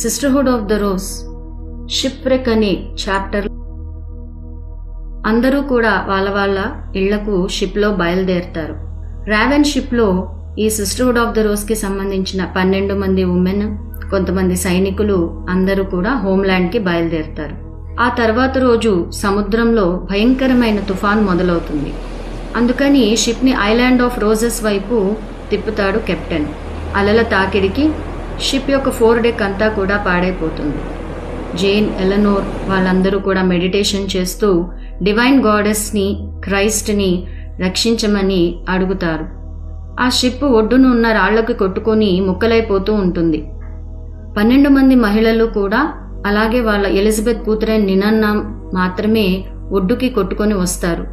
Sisterhood of the rose shipwreck అనే chapter అందరూ కూడా వాళ్ళ వాళ్ళ ఇళ్లకు షిప్లో బయలుదేరుతారు. రావెన్ షిప్లో ఈ సిస్టర్హుడ్ ఆఫ్ ద రోజ్ కి సంబంధించిన 12 మంది ఉమెన్, కొంతమంది సైనికులు అందరూ కూడా హోమ్ల్యాండ్ కి బయలుదేరుతారు. ఆ తర్వాత రోజు సముద్రంలో భయంకరమైన తుఫాన్ మొదలవుతుంది. అందుకని షిప్ ని ఐలాండ్ ఆఫ్ రోజెస్ వైపు తిప్పుతాడు కెప్టెన్. అలల తాకిడికి షిప్ యొక్క 4 డెక్ అంతా కూడా పాడైపోతుంది. జేన్, ఎలనోర్ వాళ్ళందరూ కూడా మెడిటేషన్ చేస్తూ డివైన్ గాడెస్ ని, క్రైస్ట్ ని రక్షించమని అడుగుతారు. ఆ షిప్ ఒడ్డున ఉన్న రాళ్లకు కొట్టుకొని ముక్కలైపోతూ ఉంటుంది. 12 మంది మహిళలు కూడా అలాగే వాళ్ళ ఎలిజబెత్ కూతురైన నినన్న మాత్రమే ఒడ్డుకి కొట్టుకొని వస్తారు.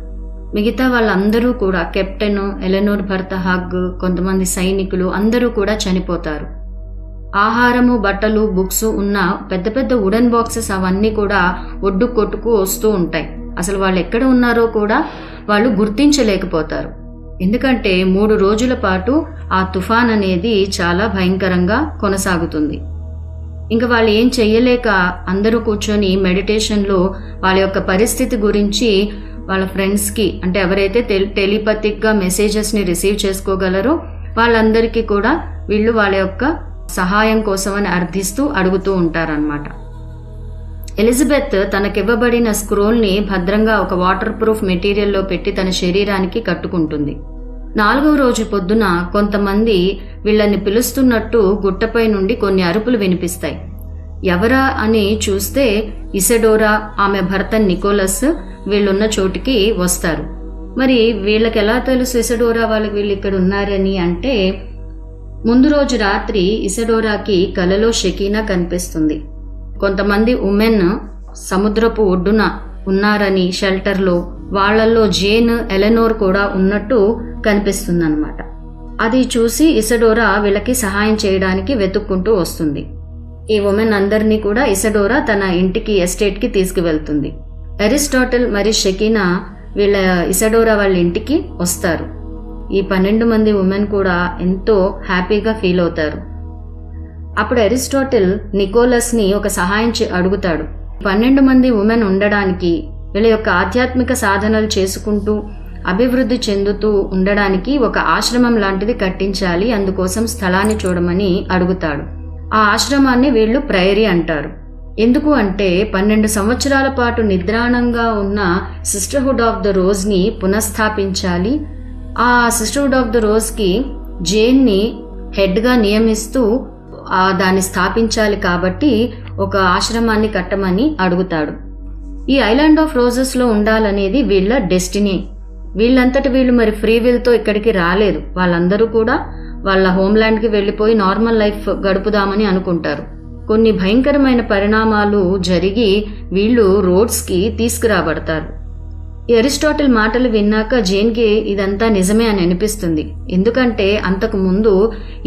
మిగతా వాళ్ళందరూ కూడా కెప్టెన్, ఎలెనోర్ భర్త హగ్, కొంతమంది సైనికులు అందరూ కూడా చనిపోతారు. ఆహారము, బట్టలు, బుక్స్ ఉన్న పెద్ద పెద్ద వుడెన్ బాక్సెస్ అవన్నీ కూడా ఒడ్డు కొట్టుకు వస్తూ ఉంటాయి. అసలు వాళ్ళు ఎక్కడ ఉన్నారో కూడా వాళ్ళు గుర్తించలేకపోతారు. ఎందుకంటే 3 రోజుల పాటు ఆ తుఫాన్ అనేది చాలా భయంకరంగా కొనసాగుతుంది. ఇంకా వాళ్ళు ఏం చెయ్యలేక అందరూ కూర్చొని మెడిటేషన్లో వాళ్ళ యొక్క పరిస్థితి గురించి వాళ్ళ ఫ్రెండ్స్కి, అంటే ఎవరైతే టెలిపతిక్గా మెసేజెస్ని రిసీవ్ చేసుకోగలరో వాళ్ళందరికీ కూడా వీళ్ళు వాళ్ళ యొక్క సహాయం కోసమని అర్థిస్తూ అడుగుతూ ఉంటారన్నమాట. ఎలిజబెత్ తనకివ్వబడిన స్క్రోల్ని భద్రంగా ఒక వాటర్ ప్రూఫ్ మెటీరియల్లో పెట్టి తన శరీరానికి కట్టుకుంటుంది. 4వ రోజు పొద్దున కొంతమంది వీళ్ళని పిలుస్తున్నట్టు గుట్టపై నుండి కొన్ని అరుపులు వినిపిస్తాయి. ఎవరా అని చూస్తే ఇసెడోరా, ఆమె భర్త నికోలస్ వీళ్ళున్న చోటికి వస్తారు. మరి వీళ్ళకి ఎలా తెలుసు ఇసెడోరా వాళ్ళకి వీళ్ళు ఇక్కడ ఉన్నారని అంటే, ముందు రోజు రాత్రి ఇసెడోరాకి కలలో షకీనా కనిపిస్తుంది. కొంతమంది ఉమెన్ సముద్రపు ఒడ్డున ఉన్నారని షెల్టర్లో, వాళ్లల్లో జేన్, ఎలెనోర్ కూడా ఉన్నట్టు కనిపిస్తుందన్నమాట. అది చూసి ఇసడోరా వీళ్ళకి సహాయం చేయడానికి వెతుక్కుంటూ వస్తుంది. ఈ ఉమెన్ అందరినీ కూడా ఇసడోరా తన ఇంటికి, ఎస్టేట్కి తీసుకువెళ్తుంది. అరిస్టాటిల్ మరి షకీనా వీళ్ళ ఇసడోరా వాళ్ళ ఇంటికి వస్తారు. ఈ 12 మంది ఉమెన్ కూడా ఎంతో హ్యాపీగా ఫీల్ అవుతారు. అప్పుడు అరిస్టాటిల్ నికోలస్ని ఒక సహాయం అడుగుతాడు. 12 మంది ఉమెన్ ఉండడానికి, వీళ్ళ యొక్క ఆధ్యాత్మిక సాధనలు చేసుకుంటూ అభివృద్ధి చెందుతూ ఉండడానికి ఒక ఆశ్రమం లాంటిది కట్టించాలి, అందుకోసం స్థలాన్ని చూడమని అడుగుతాడు. ఆ ఆశ్రమాన్ని వీళ్ళు ప్రైరీ అంటారు. ఎందుకు అంటే 12 సంవత్సరాల పాటు నిద్రాణంగా ఉన్న సిస్టర్హుడ్ ఆఫ్ ద రోజ్ని పునఃస్థాపించాలి. ఆ సిస్టర్హుడ్ ఆఫ్ ద రోజ్కి జేన్ని హెడ్గా నియమిస్తూ దాన్ని స్థాపించాలి కాబట్టి ఒక ఆశ్రమాన్ని కట్టమని అడుగుతాడు. ఈ ఐలాండ్ ఆఫ్ రోజెస్లో ఉండాలనేది వీళ్ళ డెస్టినీ. వీళ్ళంతటి వీళ్ళు మరి ఫ్రీ విల్తో ఇక్కడికి రాలేదు. వాళ్ళందరూ కూడా వాళ్ళ హోమ్ల్యాండ్కి వెళ్ళిపోయి నార్మల్ లైఫ్ గడుపుదామని అనుకుంటారు. కొన్ని భయంకరమైన పరిణామాలు జరిగి వీళ్ళు రోడ్స్కి తీసుకురాబడతారు. ఈ అరిస్టాటిల్ మాటలు విన్నాక జేన్కి ఇదంతా నిజమే అని అనిపిస్తుంది. ఎందుకంటే అంతకు ముందు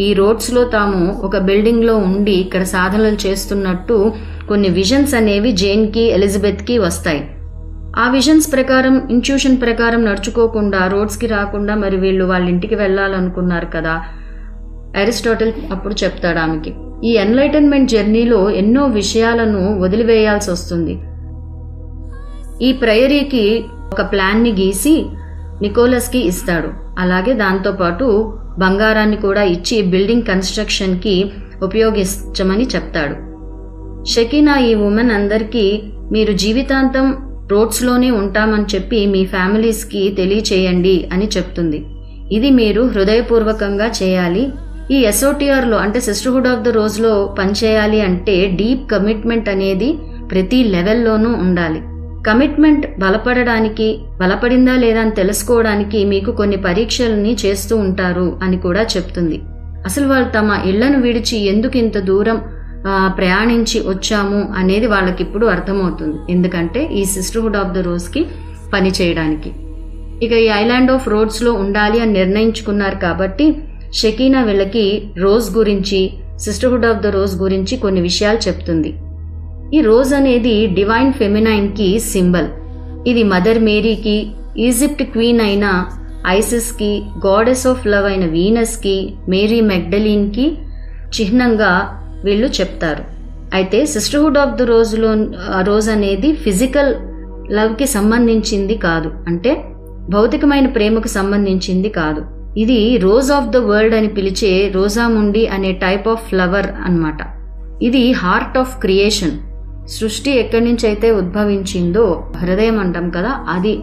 ఈ రోడ్స్లో తాము ఒక బిల్డింగ్లో ఉండి ఇక్కడ సాధనలు చేస్తున్నట్టు కొన్ని విజన్స్ అనేవి జేన్కి, ఎలిజబెత్కి వస్తాయి. ఆ విజన్స్ ప్రకారం, ఇంట్యూషన్ ప్రకారం నడుచుకోకుండా రోడ్స్కి రాకుండా మరి వీళ్ళు వాళ్ళ ఇంటికి వెళ్ళాలనుకున్నారు కదా. అరిస్టాటిల్ అప్పుడు చెప్తాడు ఆమెకి, ఈ ఎన్లైటన్మెంట్ జర్నీలో ఎన్నో విషయాలను వదిలివేయాల్సి వస్తుంది. ఈ ప్రైయరీకి ఒక ప్లాన్ని గీసి నికోలస్కి ఇస్తాడు. అలాగే దాంతోపాటు బంగారాన్ని కూడా ఇచ్చి బిల్డింగ్ కన్స్ట్రక్షన్కి ఉపయోగించమని చెప్తాడు. షకీనా ఈ ఉమెన్ అందరికీ మీరు జీవితాంతం రోడ్స్లోనే ఉంటామని చెప్పి మీ ఫ్యామిలీస్కి తెలియచేయండి అని చెప్తుంది. ఇది మీరు హృదయపూర్వకంగా చేయాలి. ఈ ఎస్ఓటిఆర్లో అంటే సిస్టర్హుడ్ ఆఫ్ ద రోజ్లో పనిచేయాలి అంటే డీప్ కమిట్మెంట్ అనేది ప్రతి లెవెల్లోనూ ఉండాలి. కమిట్మెంట్ బలపడిందా లేదా అని తెలుసుకోవడానికి మీకు కొన్ని పరీక్షల్ని చేస్తూ ఉంటారు అని కూడా చెప్తుంది. అసలు వాళ్ళు తమ ఇళ్లను విడిచి ఎందుకు ఇంత దూరం ప్రయాణించి వచ్చాము అనేది వాళ్ళకి ఇప్పుడు అర్థమవుతుంది. ఎందుకంటే ఈ సిస్టర్హుడ్ ఆఫ్ ద రోజ్కి పని చేయడానికి. ఇక ఈ ఐలాండ్ ఆఫ్ రోడ్స్లో ఉండాలి అని నిర్ణయించుకున్నారు కాబట్టి షకీనా వీళ్ళకి రోజ్ గురించి, సిస్టర్హుడ్ ఆఫ్ ద రోజ్ గురించి కొన్ని విషయాలు చెప్తుంది. ఈ రోజ్ అనేది డివైన్ ఫెమినైన్కి సింబల్. ఇది మదర్ మేరీకి, ఈజిప్ట్ క్వీన్ అయిన ఐసిస్కి, గాడెస్ ఆఫ్ లవ్ అయిన వీనస్కి, మేరీ మెగ్డలీన్కి చిహ్నంగా వీళ్ళు చెప్తారు. అయితే సిస్టర్హుడ్ ఆఫ్ ద రోజ్ అనేది ఫిజికల్ లవ్కి సంబంధించింది కాదు, అంటే భౌతికమైన ప్రేమకు సంబంధించింది కాదు. ఇది రోజ్ ఆఫ్ ద వరల్డ్ అని పిలిచే రోజాముండి అనే టైప్ ఆఫ్ ఫ్లవర్ అన్నమాట. ఇది హార్ట్ ఆఫ్ క్రియేషన్. సృష్టి ఎక్కడి నుంచి అయితే ఉద్భవించిందో హృదయం అంటాం కదా, అది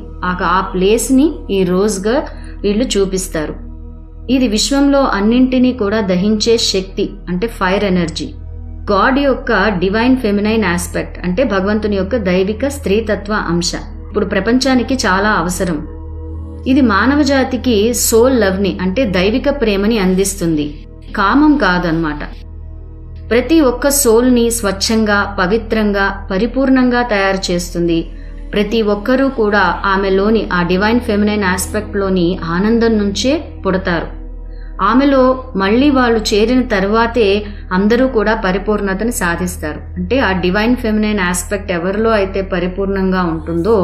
ఆ ప్లేస్ని ఈ రోజ్గా వీళ్ళు చూపిస్తారు. ఇది విశ్వంలో అన్నింటినీ కూడా దహించే శక్తి, అంటే ఫైర్ ఎనర్జీ. గాడ్ యొక్క డివైన్ ఫెమినైన్ ఆస్పెక్ట్, అంటే భగవంతుని యొక్క దైవిక స్త్రీతత్వ అంశ ఇప్పుడు ప్రపంచానికి చాలా అవసరం. ఇది మానవ జాతికి సోల్ లవ్ని, అంటే దైవిక ప్రేమని అందిస్తుంది, కామం కాదన్నమాట. ప్రతి ఒక్క సోల్ని స్వచ్ఛంగా, పవిత్రంగా, పరిపూర్ణంగా తయారు చేస్తుంది. ప్రతి ఒక్కరూ కూడా ఆమెలోని ఆ డివైన్ ఫెమినైన్ ఆస్పెక్ట్లోని ఆనందం నుంచే పుడతారు. ఆమెలో మళ్ళీ వాళ్ళు చేరిన తర్వాతే అందరూ కూడా పరిపూర్ణతని సాధిస్తారు. అంటే ఆ డివైన్ ఫెమినైన్ ఆస్పెక్ట్ ఎవరిలో అయితే పరిపూర్ణంగా ఉంటుందో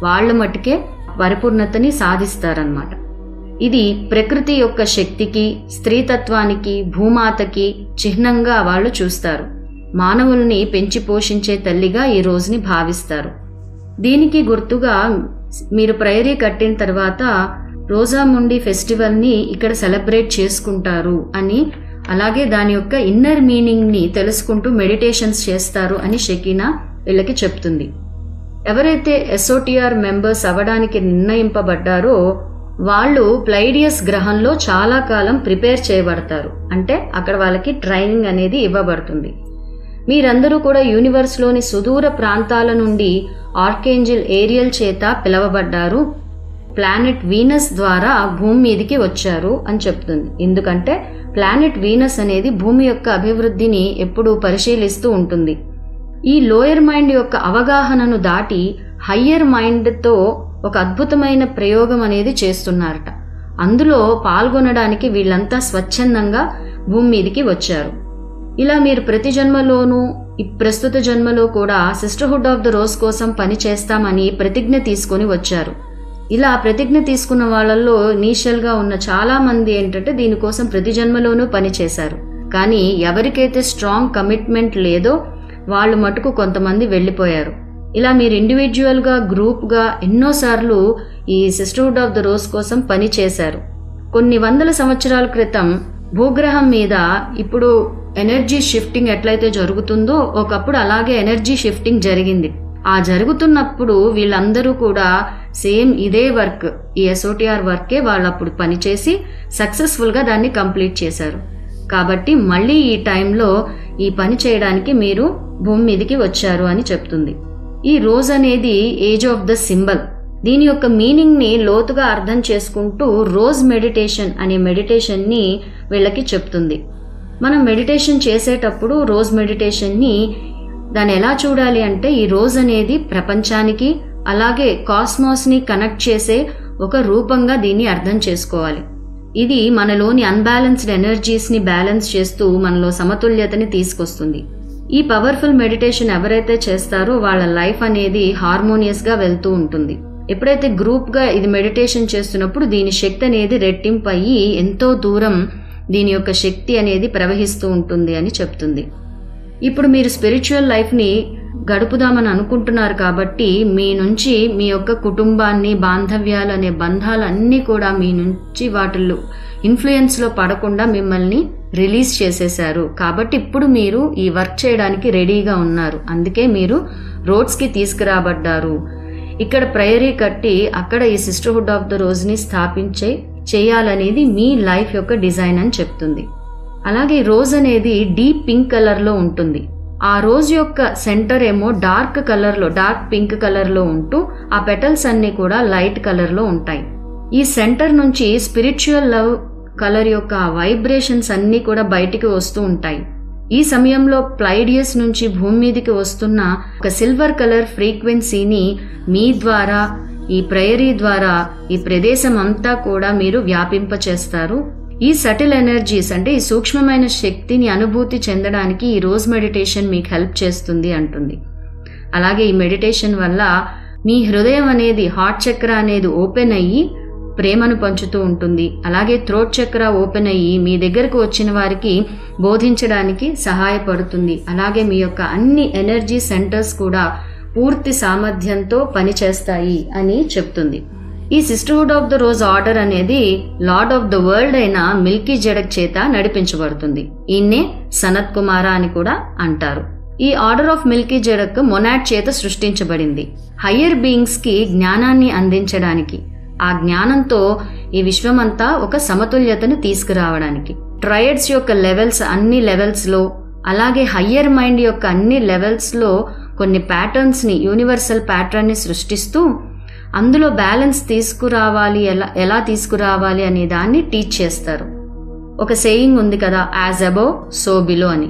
వాళ్ళు మట్టుకే పరిపూర్ణతని సాధిస్తారన్నమాట. ఇది ప్రకృతి యొక్క శక్తికి, స్త్రీతత్వానికి, భూమాతకి చిహ్నంగా వాళ్ళు చూస్తారు. మానవుల్ని పెంచి పోషించే తల్లిగా ఈ రోజుని భావిస్తారు. దీనికి గుర్తుగా మీరు ప్రైరీ కట్టిన తర్వాత రోజాముండి ఫెస్టివల్ని ఇక్కడ సెలబ్రేట్ చేసుకుంటారు అని, అలాగే దాని యొక్క ఇన్నర్ మీనింగ్ని తెలుసుకుంటూ మెడిటేషన్స్ చేస్తారు అని షకీనా వీళ్ళకి చెప్తుంది. ఎవరైతే ఎస్ఓటిఆర్ మెంబర్స్ అవ్వడానికి నిర్ణయింపబడ్డారో వాళ్ళు ప్లైడియస్ గ్రహంలో చాలా కాలం ప్రిపేర్ చేయబడతారు. అంటే అక్కడ వాళ్ళకి ట్రైనింగ్ అనేది ఇవ్వబడుతుంది. మీరందరూ కూడా యూనివర్స్లోని సుదూర ప్రాంతాల నుండి ఆర్కేంజిల్ ఏరియల్ చేత పిలవబడ్డారు. ప్లానెట్ వీనస్ ద్వారా భూమి మీదికి వచ్చారు అని చెప్తుంది. ఎందుకంటే ప్లానెట్ వీనస్ అనేది భూమి యొక్క అభివృద్ధిని ఎప్పుడూ పరిశీలిస్తూ ఉంటుంది. ఈ లోయర్ మైండ్ యొక్క అవగాహనను దాటి హయ్యర్ మైండ్తో ఒక అద్భుతమైన ప్రయోగం అనేది చేస్తున్నారట. అందులో పాల్గొనడానికి వీళ్ళంతా స్వచ్ఛందంగా భూమి మీదికి వచ్చారు. ఇలా మీరు ప్రతి జన్మలోనూ ఈ ప్రస్తుత జన్మలో కూడా సిస్టర్హుడ్ ఆఫ్ ద రోజ్ కోసం పని చేస్తామని ప్రతిజ్ఞ తీసుకొని వచ్చారు. ఇలా ప్రతిజ్ఞ తీసుకున్న వాళ్ళల్లో ఇనీషియల్గా ఉన్న చాలా మంది ఏంటంటే దీనికోసం ప్రతి జన్మలోనూ పని చేశారు. కానీ ఎవరికైతే స్ట్రాంగ్ కమిట్మెంట్ లేదో వాళ్ళు మటుకు కొంతమంది వెళ్ళిపోయారు. ఇలా మీరు ఇండివిజువల్గా, గ్రూప్గా ఎన్నోసార్లు ఈ సిస్టర్హుడ్ ఆఫ్ ద రోజ్ కోసం పని చేశారు. కొన్ని వందల సంవత్సరాల క్రితం భూగ్రహం మీద ఇప్పుడు ఎనర్జీ షిఫ్టింగ్ ఎట్లయితే జరుగుతుందో ఒకప్పుడు అలాగే ఎనర్జీ షిఫ్టింగ్ జరిగింది. ఆ జరుగుతున్నప్పుడు వీళ్ళందరూ కూడా సేమ్ ఇదే వర్క్, ఈ ఎస్ఓటిఆర్ వర్కే వాళ్ళు అప్పుడు పనిచేసి సక్సెస్ఫుల్గా దాన్ని కంప్లీట్ చేశారు. కాబట్టి మళ్ళీ ఈ టైంలో ఈ పని చేయడానికి మీరు భూమి మీదికి వచ్చారు అని చెప్తుంది. ఈ రోజ్ అనేది ఏజ్ ఆఫ్ ద సింబల్. దీని యొక్క మీనింగ్ని లోతుగా అర్థం చేసుకుంటూ రోజ్ మెడిటేషన్ అనే మెడిటేషన్ని వీళ్ళకి చెప్తుంది. మనం మెడిటేషన్ చేసేటప్పుడు రోజ్ మెడిటేషన్ని దాన్ని ఎలా చూడాలి అంటే ఈ రోజ్ అనేది ప్రపంచానికి అలాగే కాస్మాస్ని కనెక్ట్ చేసే ఒక రూపంగా దీన్ని అర్థం చేసుకోవాలి. ఇది మనలోని అన్బ్యాలెన్స్డ్ ఎనర్జీస్ని బ్యాలెన్స్ చేస్తూ మనలో సమతుల్యతని తీసుకొస్తుంది. ఈ పవర్ఫుల్ మెడిటేషన్ ఎవరైతే చేస్తారో వాళ్ళ లైఫ్ అనేది హార్మోనియస్గా వెళ్తూ ఉంటుంది. ఎప్పుడైతే గ్రూప్గా ఇది మెడిటేషన్ చేస్తున్నప్పుడు దీని శక్తి అనేది రెట్టింపు అయ్యి ఎంతో దూరం దీని యొక్క శక్తి అనేది ప్రవహిస్తూ ఉంటుంది అని చెప్తుంది. ఇప్పుడు మీరు స్పిరిచువల్ లైఫ్ని గడుపుదామని అనుకుంటున్నారు కాబట్టి మీ నుంచి మీ యొక్క కుటుంబాన్ని, బాంధవ్యాలు అనే బంధాలు అన్నీ కూడా మీ నుంచి వాటిల్లో ఇన్ఫ్లుయెన్స్లో పడకుండా మిమ్మల్ని రిలీజ్ చేసేశారు. కాబట్టి ఇప్పుడు మీరు ఈ వర్క్ చేయడానికి రెడీగా ఉన్నారు. అందుకే మీరు రోడ్స్కి తీసుకురాబడ్డారు. ఇక్కడ ప్రయరీ కట్టి అక్కడ ఈ సిస్టర్హుడ్ ఆఫ్ ద రోజ్ని చేయాలనేది మీ లైఫ్ యొక్క డిజైన్ అని చెప్తుంది. అలాగే రోజ్ అనేది డీప్ పింక్ కలర్లో ఉంటుంది. ఆ రోజ్ యొక్క సెంటర్ ఏమో డార్క్ పింక్ కలర్లో ఉంటూ ఆ పెటల్స్ అన్నీ కూడా లైట్ కలర్లో ఉంటాయి. ఈ సెంటర్ నుంచి స్పిరిచువల్ లవ్ కలర్ యొక్క వైబ్రేషన్స్ అన్నీ కూడా బయటికి వస్తూ ఉంటాయి. ఈ సమయంలో ప్లైడియస్ నుంచి భూమి మీదకి వస్తున్న ఒక సిల్వర్ కలర్ ఫ్రీక్వెన్సీని మీ ద్వారా, ఈ ప్రయరీ ద్వారా ఈ ప్రదేశం అంతా కూడా మీరు వ్యాపింపచేస్తారు. ఈ సటిల్ ఎనర్జీస్ అంటే ఈ సూక్ష్మమైన శక్తిని అనుభూతి చెందడానికి ఈ రోజ్ మెడిటేషన్ మీకు హెల్ప్ చేస్తుంది అంటుంది. అలాగే ఈ మెడిటేషన్ వల్ల మీ హృదయం అనేది, హార్ట్ చక్ర అనేది ఓపెన్ అయ్యి ప్రేమను పంచుతూ ఉంటుంది. అలాగే థ్రోట్ చక్ర ఓపెన్ అయ్యి మీ దగ్గరకు వచ్చిన వారికి బోధించడానికి సహాయపడుతుంది. అలాగే మీ యొక్క అన్ని ఎనర్జీ సెంటర్స్ కూడా పూర్తి సామర్థ్యంతో పనిచేస్తాయి అని చెప్తుంది. ఈ sisterhood of the rose order అనేది లార్డ్ ఆఫ్ ద వరల్డ్ అయిన మిల్కీ జెడక్ చేత నడిపించబడుతుంది. ఈయన్నే సనత్ కుమార అని కూడా అంటారు. ఈ ఆర్డర్ ఆఫ్ మిల్కీ జెడక్ మొనాడ్ చేత సృష్టించబడింది. హయ్యర్ బీయింగ్స్ కి జ్ఞానాన్ని అందించడానికి, ఆ జ్ఞానంతో ఈ విశ్వమంతా ఒక సమతుల్యతను తీసుకురావడానికి, ట్రయడ్స్ యొక్క లెవెల్స్ అన్ని లెవెల్స్ లో, అలాగే హయ్యర్ మైండ్ యొక్క అన్ని లెవెల్స్ లో కొన్ని ప్యాటర్న్స్ ని, యూనివర్సల్ ప్యాటర్న్ ని సృష్టిస్తూ అందులో బ్యాలెన్స్ తీసుకురావాలి, ఎలా తీసుకురావాలి అనే దాన్ని టీచ్ చేస్తారు. ఒక సేయింగ్ ఉంది కదా, యాజ్ అబోవ్ సో బిలో అని.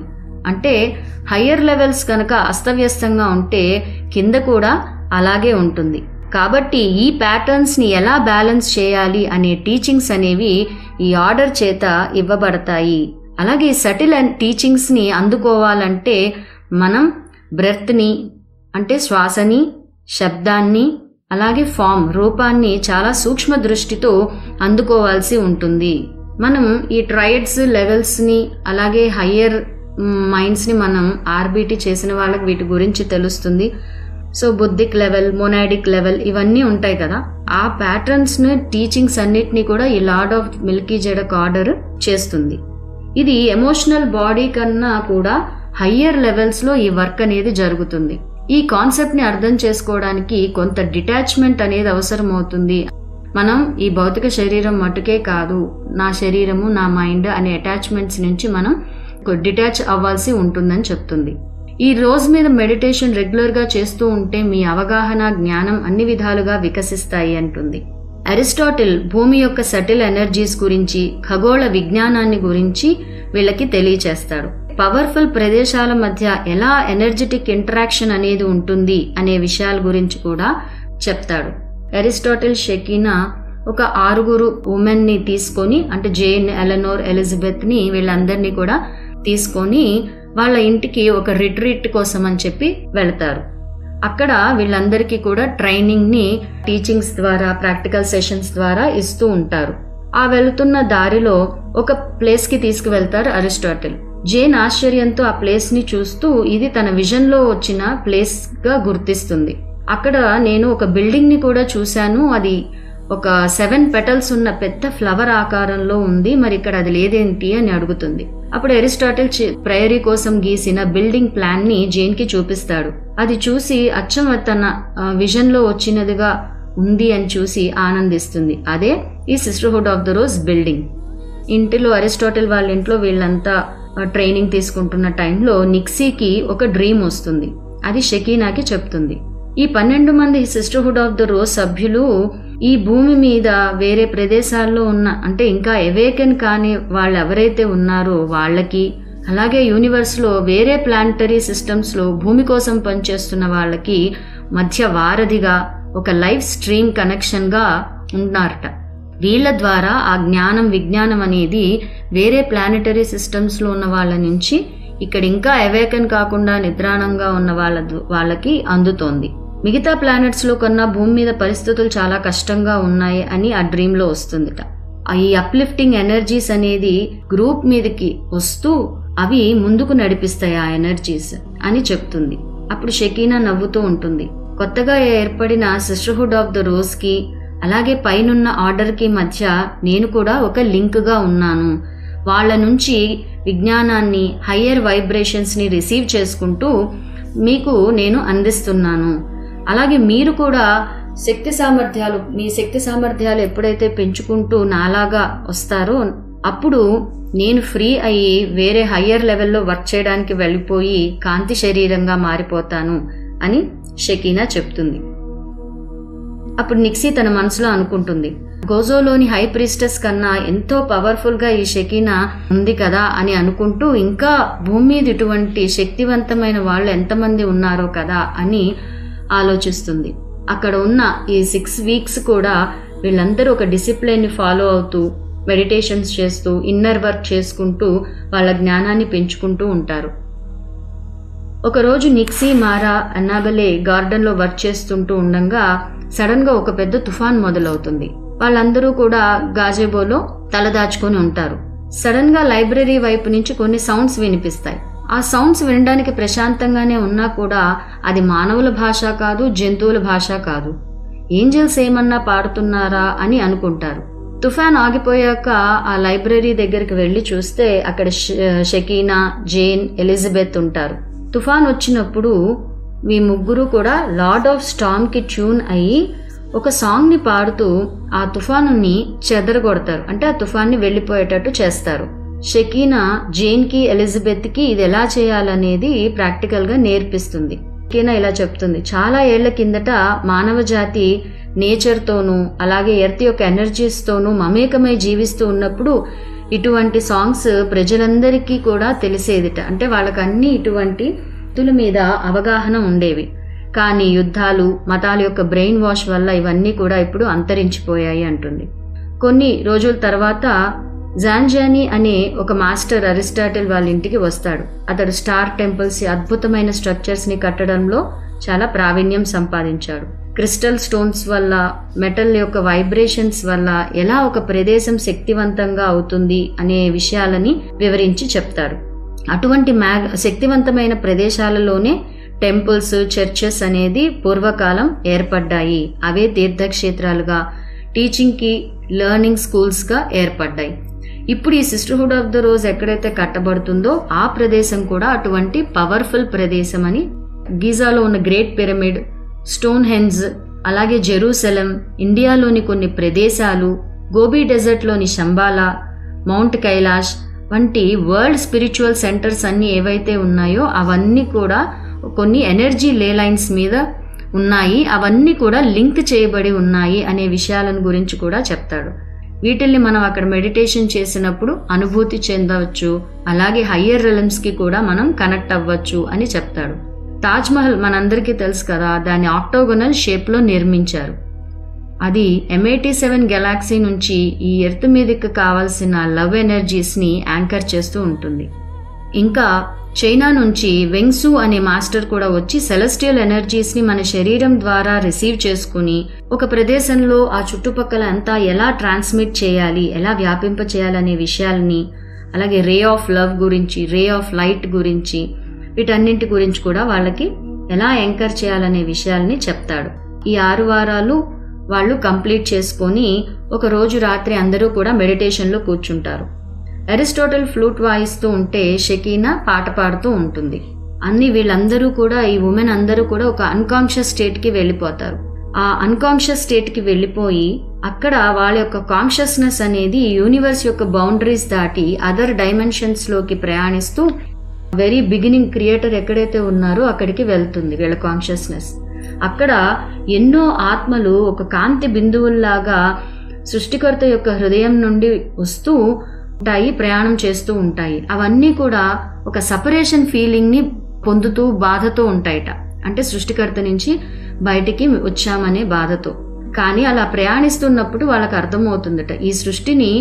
అంటే హయ్యర్ లెవెల్స్ కనుక అస్తవ్యస్తంగా ఉంటే కింద కూడా అలాగే ఉంటుంది. కాబట్టి ఈ ప్యాటర్న్స్ ని ఎలా బ్యాలెన్స్ చేయాలి అనే టీచింగ్స్ అనేవి ఈ ఆర్డర్ చేత ఇవ్వబడతాయి. అలాగే ఈ సటిల్ టీచింగ్స్ ని అందుకోవాలంటే మనం బ్రెత్ ని, అంటే శ్వాసని, శబ్దాన్ని, అలాగే ఫామ్ రూపాన్ని చాలా సూక్ష్మ దృష్టితో అందుకోవాల్సి ఉంటుంది. మనం ఈ ట్రయడ్స్ లెవెల్స్ ని, అలాగే హయ్యర్ మైండ్స్ ని మనం ఆర్బిటి చేసిన వాళ్ళకి వీటి గురించి తెలుస్తుంది. So buddhic level, monadic level ఇవన్నీ ఉంటాయి కదా, ఆ ప్యాటర్న్స్ ని, టీచింగ్స్ అన్నిటినీ కూడా ఈ లార్డ్ ఆఫ్ మిల్కీ జెడక్ ఆర్డర్ చేస్తుంది. ఇది ఎమోషనల్ బాడీ కన్నా కూడా హయ్యర్ లెవెల్స్ లో ఈ వర్క్ అనేది జరుగుతుంది. ఈ కాన్సెప్ట్ ని అర్థం చేసుకోవడానికి కొంత డిటాచ్మెంట్ అనేది అవసరం అవుతుంది. మనం ఈ భౌతిక శరీరం మటుకే కాదు, నా శరీరము, నా మైండ్ అనే అటాచ్మెంట్స్ నుంచి మనం డిటాచ్ అవ్వాల్సి ఉంటుందని చెప్తుంది. ఈ రోజు మీద మెడిటేషన్ రెగ్యులర్ గా చేస్తూ ఉంటే మీ అవగాహన, జ్ఞానం అన్ని విధాలుగా వికసిస్తాయి అంటుంది. అరిస్టాటిల్ భూమి యొక్క సటిల్ ఎనర్జీస్ గురించి, ఖగోళ విజ్ఞానాన్ని గురించి వీళ్ళకి తెలియచేస్తాడు. పవర్ఫుల్ ప్రదేశాల మధ్య ఎలా ఎనర్జెటిక్ ఇంటరాక్షన్ అనేది ఉంటుంది అనే విషయాల గురించి కూడా చెప్తాడు. అరిస్టాటిల్ షెకీనా ఒక 6 ఉమెన్ ని తీసుకొని, అంటే జేన్, ఎలెనోర్, ఎలిజబెత్ ని వీళ్ళందరినీ కూడా తీసుకొని వాళ్ళ ఇంటికి ఒక రిట్రీట్ కోసం అని చెప్పి వెళ్తారు. అక్కడ వీళ్ళందరికీ కూడా ట్రైనింగ్ ని టీచింగ్స్ ద్వారా, ప్రాక్టికల్ సెషన్స్ ద్వారా ఇస్తూ ఉంటారు. ఆ వెళుతున్న దారిలో ఒక ప్లేస్ కి తీసుకువెళ్తారు అరిస్టాటిల్. జేన్ ఆశ్చర్యంతో ఆ ప్లేస్ ని చూస్తూ ఇది తన విజన్ లో వచ్చిన ప్లేస్ గా గుర్తిస్తుంది. అక్కడ నేను ఒక బిల్డింగ్ ని కూడా చూశాను, అది ఒక 7 పెటల్స్ ఉన్న పెద్ద ఫ్లవర్ ఆకారంలో ఉంది, మరి ఇక్కడ అది లేదేంటి అని అడుగుతుంది. అప్పుడు అరిస్టాటిల్ ప్రయరీ కోసం గీసిన బిల్డింగ్ ప్లాన్ ని జేన్ కి చూపిస్తాడు. అది చూసి అచ్చం తన విజన్ లో వచ్చినదిగా ఉంది అని చూసి ఆనందిస్తుంది. అదే ఈ sisterhood of the rose building. ఇంటిలో అరిస్టాటిల్ వాళ్ళ ఇంట్లో వీళ్ళంతా ట్రైనింగ్ తీసుకుంటున్న టైంలో నిక్సీకి ఒక డ్రీమ్ వస్తుంది. అది షెకీనాకి చెప్తుంది. ఈ 12 మంది సిస్టర్హుడ్ ఆఫ్ ద రోజ్ సభ్యులు ఈ భూమి మీద వేరే ప్రదేశాల్లో ఉన్న, అంటే ఇంకా అవేకెన్ కాని వాళ్ళు ఎవరైతే ఉన్నారో వాళ్ళకి, అలాగే యూనివర్స్ లో వేరే ప్లానటరీ సిస్టమ్స్ లో భూమి కోసం పనిచేస్తున్న వాళ్ళకి మధ్య వారధిగా, ఒక లైఫ్ స్ట్రీమ్ కనెక్షన్ గా ఉన్నారట. వీళ్ళ ద్వారా ఆ జ్ఞానం, విజ్ఞానం అనేది వేరే ప్లానటరీ సిస్టమ్స్ లో ఉన్న వాళ్ళ నుంచి ఇక్కడ ఇంకా అవేకన్ కాకుండా నిద్రాణంగా ఉన్న వాళ్ళకి అందుతోంది. మిగతా ప్లానెట్స్ లో కన్నా భూమి మీద పరిస్థితులు చాలా కష్టంగా ఉన్నాయి అని ఆ డ్రీమ్ లో వస్తుందిట. ఈ అప్లిఫ్టింగ్ ఎనర్జీస్ అనేది గ్రూప్ మీదకి వస్తూ అవి ముందుకు నడిపిస్తాయి ఆ ఎనర్జీస్ అని చెప్తుంది. అప్పుడు షెకీనా నవ్వుతూ ఉంటుంది. కొత్తగా ఏర్పడిన సిస్టర్హుడ్ ఆఫ్ ద రోజ్ కి, అలాగే పైనున్న ఆర్డర్ కి మధ్య నేను కూడా ఒక లింక్ గా ఉన్నాను. వాళ్ళ నుంచి విజ్ఞానాన్ని, హయ్యర్ వైబ్రేషన్స్ ని రిసీవ్ చేసుకుంటూ మీకు నేను అందిస్తున్నాను. అలాగే మీరు కూడా శక్తి సామర్థ్యాలు, మీ శక్తి సామర్థ్యాలు ఎప్పుడైతే పెంచుకుంటూ నాలాగా వస్తారో అప్పుడు నేను ఫ్రీ అయ్యి వేరే హయ్యర్ లెవెల్లో వర్క్ చేయడానికి వెళ్ళిపోయి కాంతి శరీరంగా మారిపోతాను అని షెకీనా చెప్తుంది. అప్పుడు నిక్సీ తన మనసులో అనుకుంటుంది, గోజోలోని హై ప్రీస్టెస్ కన్నా ఎంతో పవర్ఫుల్ గా ఈ షెకీనా ఉంది కదా అని అనుకుంటూ, ఇంకా భూమి మీద ఇటువంటి శక్తివంతమైన వాళ్ళు ఎంతమంది ఉన్నారో కదా అని ఆలోచిస్తుంది. అక్కడ ఉన్న ఈ 6 వీక్స్ కూడా వీళ్ళందరూ ఒక డిసిప్లిన్ ని ఫాలో అవుతూ, మెడిటేషన్స్ చేస్తూ, ఇన్నర్ వర్క్ చేసుకుంటూ వాళ్ళ జ్ఞానాన్ని పెంచుకుంటూ ఉంటారు. ఒకరోజు నిక్సీ, మారా, అన్నాబెలే గార్డెన్ లో వర్క్ చేస్తుంటూ ఉండగా సడన్ గా ఒక పెద్ద తుఫాన్ మొదలవుతుంది. వాళ్ళందరూ కూడా గాజేబోలో తలదాచుకొని ఉంటారు. సడన్ గా లైబ్రరీ వైపు నుంచి కొన్ని సౌండ్స్ వినిపిస్తాయి. ఆ సౌండ్స్ వినడానికి ప్రశాంతంగానే ఉన్నా కూడా అది మానవుల భాష కాదు, జంతువుల భాష కాదు. ఏంజల్స్ ఏమన్నా పాడుతున్నారా అని అనుకుంటారు. తుఫాన్ ఆగిపోయాక ఆ లైబ్రరీ దగ్గరికి వెళ్లి చూస్తే అక్కడ షకీనా, జేన్, ఎలిజబెత్ ఉంటారు. తుఫాన్ వచ్చినప్పుడు ఈ ముగ్గురు కూడా లార్డ్ ఆఫ్ స్టార్మ్ కి ట్యూన్ అయ్యి ఒక సాంగ్ ని పాడుతూ ఆ తుఫానుని చెదరగొడతారు. అంటే ఆ తుఫాన్ని వెళ్లిపోయేటట్టు చేస్తారు. షకీనా జేన్ కి, ఎలిజబెత్ కి ఇది ఎలా చేయాలనేది ప్రాక్టికల్ గా నేర్పిస్తుంది. షకీనా ఇలా చెప్తుంది, చాలా ఏళ్ల కిందట మానవ జాతి నేచర్ తోనూ అలాగే ఎర్త్ యొక్క ఎనర్జీస్ తోనూ మమేకమై జీవిస్తూ ఉన్నప్పుడు ఇటువంటి సాంగ్స్ ప్రజలందరికీ కూడా తెలిసేదిట. అంటే వాళ్ళకన్నీ ఇటువంటి మీద అవగాహన ఉండేవి. కానీ యుద్ధాలు, మతాల యొక్క బ్రెయిన్ వాష్ వల్ల ఇవన్నీ కూడా ఇప్పుడు అంతరించిపోయాయి అంటుంది. కొన్ని రోజుల తర్వాత జాన్జానీ అనే ఒక మాస్టర్ అరిస్టాటిల్ వాళ్ళ ఇంటికి వస్తాడు. అతడు స్టార్ టెంపుల్స్, అద్భుతమైన స్ట్రక్చర్స్ ని కట్టడంలో చాలా ప్రావీణ్యం సంపాదించాడు. క్రిస్టల్ స్టోన్స్ వల్ల, మెటల్ యొక్క వైబ్రేషన్స్ వల్ల ఎలా ఒక ప్రదేశం శక్తివంతంగా అవుతుంది అనే విషయాలని వివరించి చెప్తాడు. అటువంటి శక్తివంతమైన ప్రదేశాలలోనే టెంపుల్స్, చర్చెస్ అనేది పూర్వకాలం ఏర్పడ్డాయి. అవే తీర్థక్షేత్రాలుగా, టీచింగ్ కి, లెర్నింగ్ స్కూల్స్ గా ఏర్పడ్డాయి. ఇప్పుడు ఈ సిస్టర్హుడ్ ఆఫ్ ద రోజ్ ఎక్కడైతే కట్టబడుతుందో ఆ ప్రదేశం కూడా అటువంటి పవర్ఫుల్ ప్రదేశం అని. గీజాలో ఉన్న గ్రేట్ పిరమిడ్, స్టోన్ హెంజ్, అలాగే జెరూసలం, ఇండియాలోని కొన్ని ప్రదేశాలు, గోబీ డెజర్ట్ లోని శంబాలా, మౌంట్ కైలాష్ వంటి వరల్డ్ స్పిరిచువల్ సెంటర్స్ అన్ని ఏవైతే ఉన్నాయో అవన్నీ కూడా కొన్ని ఎనర్జీ లే లైన్స్ మీద ఉన్నాయి. అవన్నీ కూడా లింక్ చేయబడి ఉన్నాయి అనే విషయాలను గురించి కూడా చెప్తాడు. వీటిల్ని మనం అక్కడ మెడిటేషన్ చేసినప్పుడు అనుభూతి చెందవచ్చు. అలాగే హయ్యర్ రిలమ్స్ కి కూడా మనం కనెక్ట్ అవ్వచ్చు అని చెప్తాడు. తాజ్ మహల్ మనందరికీ తెలుసు కదా, దాన్ని ఆక్టోగోనల్ షేప్ లో నిర్మించారు. అది M87 గెలాక్సీ నుంచి ఈ ఎర్త్ మీదకి కావాల్సిన లవ్ ఎనర్జీస్ ని యాంకర్ చేస్తూ ఉంటుంది. ఇంకా చైనా నుంచి వెంగ్సు అనే మాస్టర్ కూడా వచ్చి సెలెస్టియల్ ఎనర్జీస్ ని మన శరీరం ద్వారా రిసీవ్ చేసుకుని ఒక ప్రదేశంలో ఆ చుట్టుపక్కల అంతా ఎలా ట్రాన్స్మిట్ చేయాలి, ఎలా వ్యాపింప చేయాలనే విషయాలని, అలాగే రే ఆఫ్ లవ్ గురించి, రే ఆఫ్ లైట్ గురించి, వీటన్నింటి గురించి కూడా వాళ్ళకి ఎలా యాంకర్ చేయాలనే విషయాల్ని చెప్తాడు. ఈ 6 వారాలు వాళ్ళు కంప్లీట్ చేసుకొని ఒక రోజు రాత్రి అందరూ కూడా మెడిటేషన్ లో కూర్చుంటారు. అరిస్టాటిల్ ఫ్లూట్ వాయిస్తూ ఉంటే షకీనా పాట పాడుతూ ఉంటుంది. వీళ్ళందరూ కూడా, ఈ ఉమెన్ అందరూ కూడా ఒక అన్కాన్షియస్ స్టేట్ కి వెళ్ళిపోతారు. ఆ అన్కాన్షియస్ స్టేట్ కి వెళ్ళిపోయి అక్కడ వాళ్ళ యొక్క కాన్షియస్నెస్ అనేది యూనివర్స్ యొక్క బౌండరీస్ దాటి అదర్ డైమెన్షన్స్ లోకి ప్రయాణిస్తూ వెరీ బిగినింగ్ క్రియేటర్ ఎక్కడైతే ఉన్నారో అక్కడికి వెళ్తుంది వీళ్ళ కాన్షియస్నెస్. అక్కడ ఎన్నో ఆత్మలు ఒక కాంతి బిందువుల్లాగా సృష్టికర్త యొక్క హృదయం నుండి వస్తూ ఉంటాయి, ప్రయాణం చేస్తూ ఉంటాయి. అవన్నీ కూడా ఒక సపరేషన్ ఫీలింగ్ ని పొందుతూ బాధతో ఉంటాయట. అంటే సృష్టికర్త నుంచి బయటికి వచ్చామనే బాధతో. కానీ అలా ప్రయాణిస్తున్నప్పుడు వాళ్ళకి అర్థమవుతుందట, ఈ సృష్టిని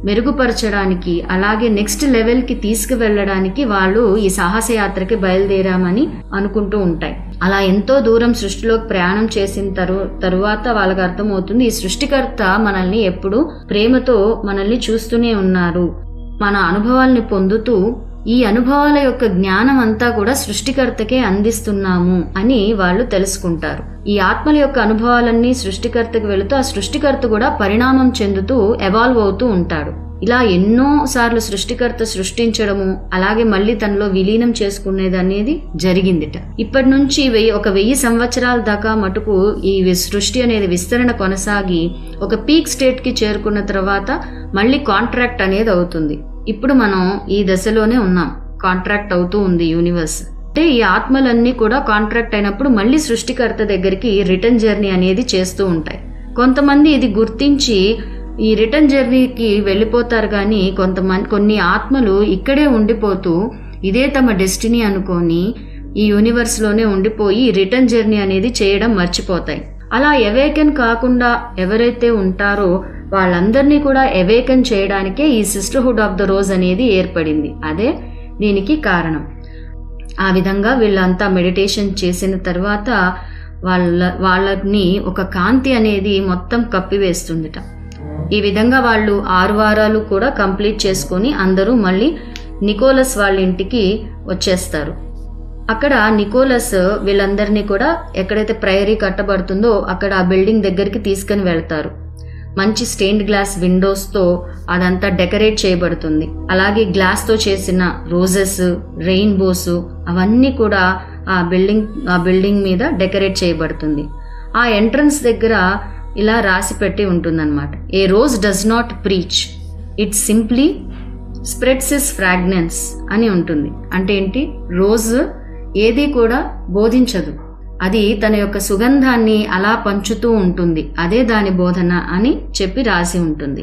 మెరుగుపరచడానికి, అలాగే నెక్స్ట్ లెవెల్ కి తీసుకువెళ్ళడానికి వాళ్ళు ఈ సాహసయాత్రకి బయలుదేరామని అనుకుంటూ ఉంటాయి. అలా ఎంతో దూరం సృష్టిలోకి ప్రయాణం చేసిన తరువాత వాళ్ళకి అర్థమవుతుంది, ఈ సృష్టికర్త మనల్ని ఎప్పుడు ప్రేమతో మనల్ని చూస్తూనే ఉన్నారు. మన అనుభవాల్ని పొందుతూ ఈ అనుభవాల యొక్క జ్ఞానం అంతా కూడా సృష్టికర్తకే అందిస్తున్నాము అని వాళ్ళు తెలుసుకుంటారు. ఈ ఆత్మల యొక్క అనుభవాలన్నీ సృష్టికర్తకు వెళుతూ ఆ సృష్టికర్త కూడా పరిణామం చెందుతూ ఎవాల్వ్ అవుతూ ఉంటాడు. ఇలా ఎన్నో సార్లు సృష్టికర్త సృష్టించడము, అలాగే మళ్ళీ తనలో విలీనం చేసుకునేది అనేది జరిగిందిట. ఇప్పటి నుంచి 1000 సంవత్సరాల దాకా మటుకు ఈ సృష్టి అనేది విస్తరణ కొనసాగి ఒక పీక్ స్టేట్ కి చేరుకున్న తర్వాత మళ్ళీ కాంట్రాక్ట్ అనేది అవుతుంది. ఇప్పుడు మనం ఈ దశలోనే ఉన్నాం. కాంట్రాక్ట్ అవుతూ ఉంది యూనివర్స్. అంటే ఈ ఆత్మలన్నీ కూడా కాంట్రాక్ట్ అయినప్పుడు మళ్ళీ సృష్టికర్త దగ్గరికి రిటర్న్ జర్నీ అనేది చేస్తూ ఉంటాయి. కొంతమంది ఇది గుర్తించి ఈ రిటర్న్ జర్నీకి వెళ్ళిపోతారు. కానీ కొన్ని ఆత్మలు ఇక్కడే ఉండిపోతూ ఇదే తమ డెస్టినీ అనుకొని ఈ యూనివర్స్ లోనే ఉండిపోయి రిటర్న్ జర్నీ అనేది చేయడం మర్చిపోతాయి. అలా అవేకన్ కాకుండా ఎవరైతే ఉంటారో వాళ్ళందరినీ కూడా అవేకన్ చేయడానికే ఈ సిస్టర్హుడ్ ఆఫ్ ద రోజ్ అనేది ఏర్పడింది. అదే దీనికి కారణం. ఆ విధంగా వీళ్ళంతా మెడిటేషన్ చేసిన తర్వాత వాళ్ళని ఒక కాంతి అనేది మొత్తం కప్పివేస్తుందిట. ఈ విధంగా వాళ్ళు 6 వారాలు కూడా కంప్లీట్ చేసుకొని అందరూ మళ్ళీ నికోలస్ వాళ్ళ ఇంటికి వచ్చేస్తారు. అక్కడ నికోలస్ వీళ్ళందరినీ కూడా ఎక్కడైతే ప్రైరీ కట్టబడుతుందో అక్కడ ఆ బిల్డింగ్ దగ్గరికి తీసుకుని వెళ్తారు. మంచి స్టెయిన్డ్ గ్లాస్ విండోస్తో అదంతా డెకరేట్ చేయబడుతుంది. అలాగే గ్లాస్తో చేసిన రోజెస్, రెయిన్బోస్ అవన్నీ కూడా ఆ బిల్డింగ్ మీద డెకరేట్ చేయబడుతుంది. ఆ ఎంట్రన్స్ దగ్గర ఇలా రాసి పెట్టి ఉంటుందన్నమాట. A rose does not preach, it simply spreads its fragrance అని ఉంటుంది. అంటే ఏంటి? రోజ్ ఏది కూడా బోధించదు, అది తన యొక్క సుగంధాన్ని అలా పంచుతూ ఉంటుంది, అదే దాని బోధన అని చెప్పి రాసి ఉంటుంది.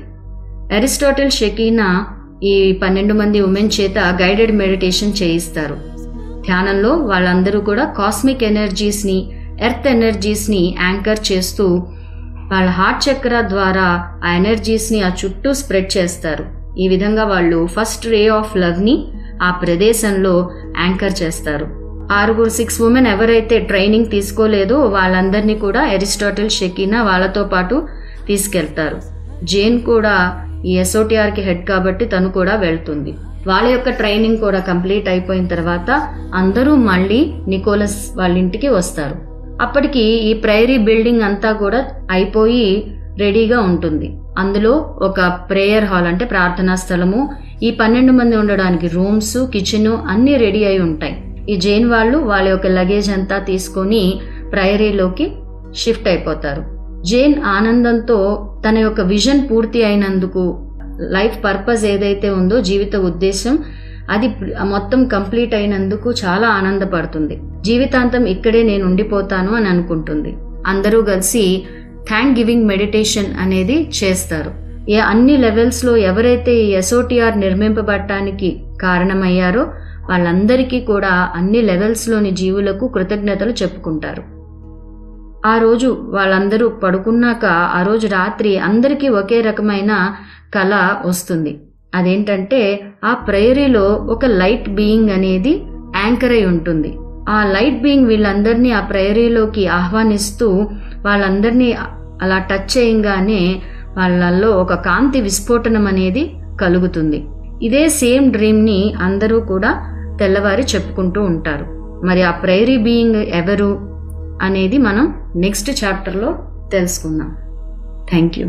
అరిస్టాటిల్ షకీనా ఈ 12 మంది ఉమెన్ చేత గైడెడ్ మెడిటేషన్ చేయిస్తారు. ధ్యానంలో వాళ్ళందరూ కూడా కాస్మిక్ ఎనర్జీస్ని, ఎర్త్ ఎనర్జీస్ని యాంకర్ చేస్తూ వాళ్ళ హార్ట్ చక్ర ద్వారా ఆ ఎనర్జీస్ని ఆ చుట్టూ స్ప్రెడ్ చేస్తారు. ఈ విధంగా వాళ్ళు ఫస్ట్ రే ఆఫ్ లవ్ని ఆ ప్రదేశంలో యాంకర్ చేస్తారు. 6 ఉమెన్ ఎవరైతే ట్రైనింగ్ తీసుకోలేదో వాళ్ళందరినీ కూడా అరిస్టాటిల్ షకీనా వాళ్ళతో పాటు తీసుకెళ్తారు. జేన్ కూడా ఈ ఎస్ఓటిఆర్కి హెడ్ కాబట్టి తను కూడా వెళ్తుంది. వాళ్ళ యొక్క ట్రైనింగ్ కూడా కంప్లీట్ అయిపోయిన తర్వాత అందరూ మళ్ళీ నికోలస్ వాళ్ళ ఇంటికి వస్తారు. అప్పటికి ఈ ప్రైరీ బిల్డింగ్ అంతా కూడా అయిపోయి రెడీగా ఉంటుంది. అందులో ఒక ప్రేయర్ హాల్ అంటే ప్రార్థనా స్థలము, ఈ 12 మంది ఉండడానికి రూమ్స్, కిచెన్ అన్నీ రెడీ అయి ఉంటాయి. ఈ జైన్ వాళ్ళు వాళ్ళ యొక్క లగేజ్ అంతా తీసుకొని ప్రైరీలోకి షిఫ్ట్ అయిపోతారు. జైన్ ఆనందంతో తన యొక్క విజన్ పూర్తి అయినందుకు, లైఫ్ పర్పస్ ఏదైతే ఉందో జీవిత ఉద్దేశం అది మొత్తం కంప్లీట్ అయినందుకు చాలా ఆనందపడుతుంది. జీవితాంతం ఇక్కడే నేను ఉండిపోతాను అని అనుకుంటుంది. అందరూ కలిసి థ్యాంక్ గివింగ్ మెడిటేషన్ అనేది చేస్తారు. అన్ని లెవెల్స్లో ఎవరైతే ఈ ఎస్ఓటిఆర్ నిర్మింపబడటానికి కారణమయ్యారో వాళ్ళందరికీ కూడా అన్ని లెవెల్స్లోని జీవులకు కృతజ్ఞతలు చెప్పుకుంటారు. ఆ రోజు వాళ్ళందరూ పడుకున్నాక ఆ రోజు రాత్రి అందరికీ ఒకే రకమైన కళ వస్తుంది. అదేంటంటే ఆ ప్రైరీలో ఒక లైట్ బీయింగ్ అనేది యాంకర్ అయి ఉంటుంది. ఆ లైట్ బీయింగ్ వీళ్ళందరినీ ఆ ప్రైరీలోకి ఆహ్వానిస్తూ వాళ్ళందరినీ అలా టచ్ చేయగానే వాళ్ళల్లో ఒక కాంతి విస్ఫోటనం అనేది కలుగుతుంది. ఇదే సేమ్ డ్రీమ్ని అందరూ కూడా తెల్లవారి చెప్పుకుంటూ ఉంటారు. మరి ఆ ప్రైరీ బీయింగ్ ఎవరు అనేది మనం నెక్స్ట్ చాప్టర్లో తెలుసుకుందాం. Thank you.